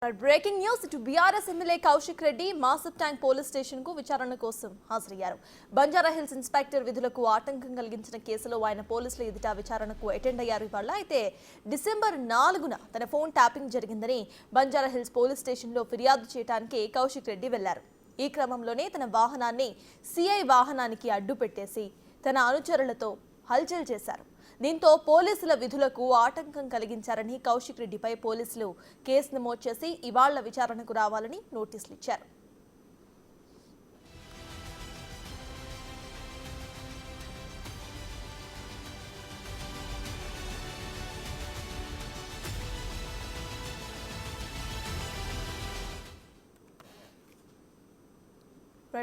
Breaking news ఇటు BRS MLA Kaushik Reddy మాసప్ tank police station కు విచారణ కోసం హాజరయ్యారు. బంజారాహిల్స్ ఇన్స్పెక్టర్ విధులకు ఆటంకం కలిగించిన కేసులో ఆయన పోలీసుల ఎదుట విచారణకు అటెండ్ అయ్యారు. ఇవాళ అయితే డిసెంబర్ 4న తన ఫోన్ ట్యాపింగ్ జరిగిందని బంజారాహిల్స్ పోలీస్ స్టేషన్లో ఫిర్యాదు చేయడానికి కౌశిక్ రెడ్డి వెళ్లారు. ఈ క్రమంలోనే తన వాహనాన్ని సిఐ వాహనానికి అడ్డు పెట్టేసి తన అనుచరులతో హల్చల్ చేశారు. దీంతో పోలీసుల విధులకు ఆటంకం కలిగించారని కౌశిక్ రెడ్డిపై పోలీసులు కేసు నమోదు చేసి ఇవాళ్ల విచారణకు రావాలని నోటీసులు ఇచ్చారు.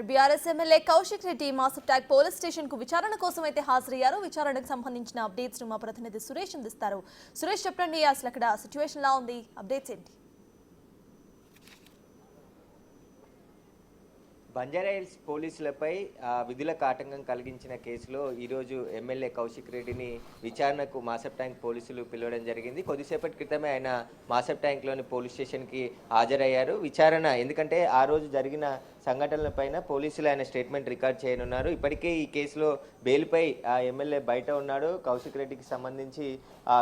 BRS MLA Kaushik Reddy మాసప్ tank police station కు విచారణ కోసం అయితే హాజరయ్యారు. విచారణకు సంబంధించిన అప్డేట్స్ మా ప్రతినిధి సురేష్ అందిస్తారు. సురేష్, చెప్పండి, అసలు అక్కడ సిచ్యువేషన్ ఎలా ఉంది, అప్డేట్స్ ఏంటి? బంజారాహిల్స్ పోలీసులపై విధులకు ఆటంకం కలిగించిన కేసులో ఈరోజు ఎమ్మెల్యే కౌశిక్ రెడ్డిని విచారణకు మాసప్ ట్యాంక్ పోలీసులు పిలవడం జరిగింది. కొద్దిసేపటి క్రితమే ఆయన మాసప్ ట్యాంక్లోని పోలీస్ స్టేషన్కి హాజరయ్యారు. విచారణ ఎందుకంటే ఆ రోజు జరిగిన సంఘటనలపైన పోలీసులు ఆయన స్టేట్మెంట్ రికార్డ్ చేయనున్నారు. ఇప్పటికే ఈ కేసులో బెయిల్పై ఆ ఎమ్మెల్యే బయట ఉన్నాడు. కౌశిక్ రెడ్డికి సంబంధించి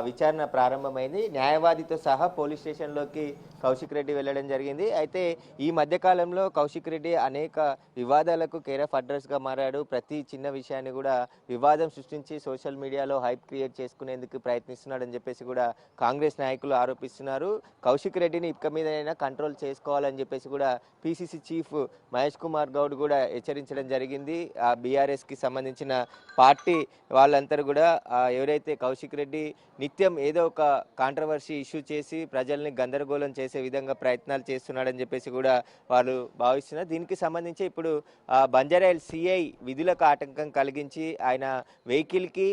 విచారణ ప్రారంభమైంది. న్యాయవాదితో సహా పోలీస్ స్టేషన్లోకి కౌశిక్ రెడ్డి వెళ్ళడం జరిగింది. అయితే ఈ మధ్యకాలంలో కౌశిక్ రెడ్డి అనేక వివాదాలకు కేర్ ఆఫ్ అడ్రస్గా మారాడు. ప్రతి చిన్న విషయాన్ని కూడా వివాదం సృష్టించి సోషల్ మీడియాలో హైప్ క్రియేట్ చేసుకునేందుకు ప్రయత్నిస్తున్నాడని చెప్పేసి కూడా కాంగ్రెస్ నాయకులు ఆరోపిస్తున్నారు. కౌశిక్ రెడ్డిని ఇక మీదైనా కంట్రోల్ చేసుకోవాలని చెప్పేసి కూడా పిసిసి చీఫ్ మహేష్ కుమార్ గౌడ్ కూడా హెచ్చరించడం జరిగింది. ఆ బీఆర్ఎస్కి సంబంధించిన పార్టీ వాళ్ళందరూ కూడా ఎవరైతే కౌశిక్ రెడ్డి నిత్యం ఏదో ఒక కాంట్రవర్సీ ఇష్యూ చేసి ప్రజల్ని గందరగోళం చేసే విధంగా ప్రయత్నాలు చేస్తున్నాడని చెప్పేసి కూడా వాళ్ళు భావిస్తున్నారు. దీనికి సంబంధించి ఇప్పుడు బంజారాహిల్స్ సిఐ విధులకు ఆటంకం కలిగించి ఆయన వెహికల్కి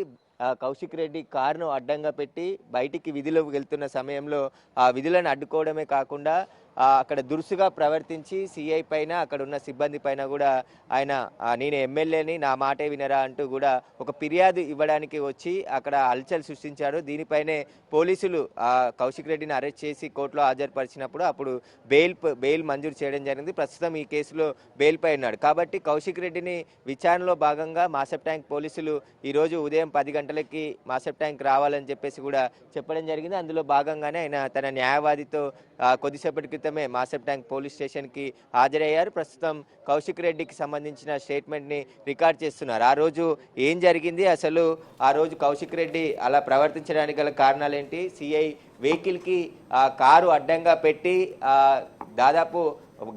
కౌశిక్ రెడ్డి కారును అడ్డంగా పెట్టి బయటికి విధులకు వెళ్తున్న సమయంలో ఆ విధులను అడ్డుకోవడమే కాకుండా అక్కడ దురుసుగా ప్రవర్తించి సిఐ పైన అక్కడ ఉన్న సిబ్బంది పైన కూడా ఆయన నేను ఎమ్మెల్యేని నా మాటే వినరా అంటూ కూడా ఒక ఫిర్యాదు ఇవ్వడానికి వచ్చి అక్కడ హల్చల్ సృష్టించారు. దీనిపైనే పోలీసులు కౌశిక్ రెడ్డిని అరెస్ట్ చేసి కోర్టులో హాజరుపరిచినప్పుడు అప్పుడు బెయిల్ మంజూరు చేయడం జరిగింది. ప్రస్తుతం ఈ కేసులో బెయిల్ పై ఉన్నాడు. కాబట్టి కౌశిక్ రెడ్డిని విచారణలో భాగంగా మాసప్ ట్యాంక్ పోలీసులు ఈరోజు ఉదయం 10 గంటలకి మాసప్ ట్యాంక్ రావాలని చెప్పేసి కూడా చెప్పడం జరిగింది. అందులో భాగంగానే ఆయన తన న్యాయవాదితో కొద్దిసేపటి క్రితమే మాసప్ ట్యాంక్ పోలీస్ స్టేషన్కి హాజరయ్యారు. ప్రస్తుతం కౌశిక్ రెడ్డికి సంబంధించిన స్టేట్మెంట్ని రికార్డ్ చేస్తున్నారు. ఆ రోజు ఏం జరిగింది, అసలు ఆ రోజు కౌశిక్ రెడ్డి అలా ప్రవర్తించడానికి గల కారణాలు ఏంటి, సిఐ వెహికల్కి కారు అడ్డంగా పెట్టి దాదాపు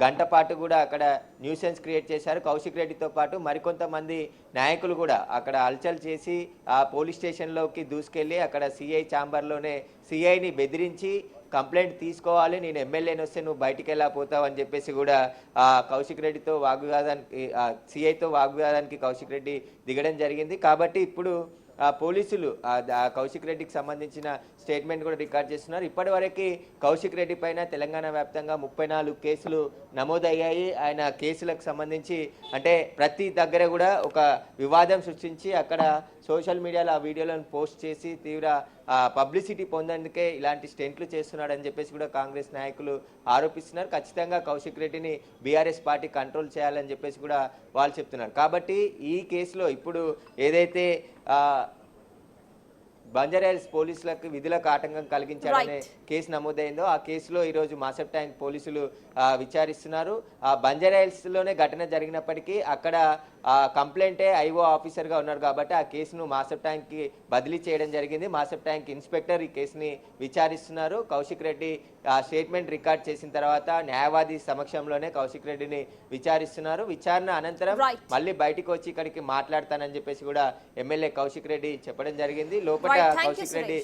గంట పాటు కూడా అక్కడ న్యూసెన్స్ క్రియేట్ చేశారు. కౌశిక్ రెడ్డితో పాటు మరికొంతమంది నాయకులు కూడా అక్కడ హల్చల్ చేసి ఆ పోలీస్ స్టేషన్లోకి దూసుకెళ్ళి అక్కడ సిఐ ఛాంబర్లోనే సిఐని బెదిరించి కంప్లైంట్ తీసుకోవాలి, నేను ఎమ్మెల్యేని వస్తే నువ్వు బయటికి ఎలా పోతావు అని చెప్పేసి కూడా కౌశిక్ రెడ్డితో వాగ్వాదానికి సిఐతో వాగ్వాదానికి కౌశిక్ రెడ్డి దిగడం జరిగింది. కాబట్టి ఇప్పుడు పోలీసులు కౌశిక్ రెడ్డికి సంబంధించిన స్టేట్మెంట్ కూడా రికార్డ్ చేస్తున్నారు. ఇప్పటివరకు కౌశిక్ రెడ్డి పైన తెలంగాణ వ్యాప్తంగా 34 కేసులు నమోదయ్యాయి. ఆయన కేసులకు సంబంధించి అంటే ప్రతి దగ్గర కూడా ఒక వివాదం సృష్టించి అక్కడ సోషల్ మీడియాలో ఆ వీడియోలను పోస్ట్ చేసి తీవ్ర పబ్లిసిటీ పొందేందుకే ఇలాంటి స్టెంట్లు చేస్తున్నాడని చెప్పేసి కూడా కాంగ్రెస్ నాయకులు ఆరోపిస్తున్నారు. ఖచ్చితంగా కౌశిక్ రెడ్డిని బీఆర్ఎస్ పార్టీ కంట్రోల్ చేయాలని చెప్పేసి కూడా వాళ్ళు చెప్తున్నారు. కాబట్టి ఈ కేసులో ఇప్పుడు ఏదైతే బంజారాహిల్స్ పోలీసులకు విధులకు ఆటంకం కలిగించాలనే కేసు నమోదైందో ఆ కేసులో ఈరోజు మాసప్ ట్యాంక్ పోలీసులు విచారిస్తున్నారు. ఆ బంజారాహిల్స్లోనే ఘటన జరిగినప్పటికీ అక్కడ కంప్లైంటే ఐఓ ఆఫీసర్గా ఉన్నారు కాబట్టి ఆ కేసును మాసప్ ట్యాంక్కి బదిలీ చేయడం జరిగింది. మాసప్ ట్యాంక్ ఇన్స్పెక్టర్ ఈ కేసుని విచారిస్తున్నారు. కౌశిక్ రెడ్డి స్టేట్మెంట్ రికార్డ్ చేసిన తర్వాత న్యాయవాది సమక్షంలోనే కౌశిక్ రెడ్డిని విచారిస్తున్నారు. విచారణ అనంతరం మళ్ళీ బయటికి వచ్చి ఇక్కడికి మాట్లాడతానని చెప్పేసి కూడా ఎమ్మెల్యే కౌశిక్ రెడ్డి చెప్పడం జరిగింది. లోపల కౌశిక్ రెడ్డి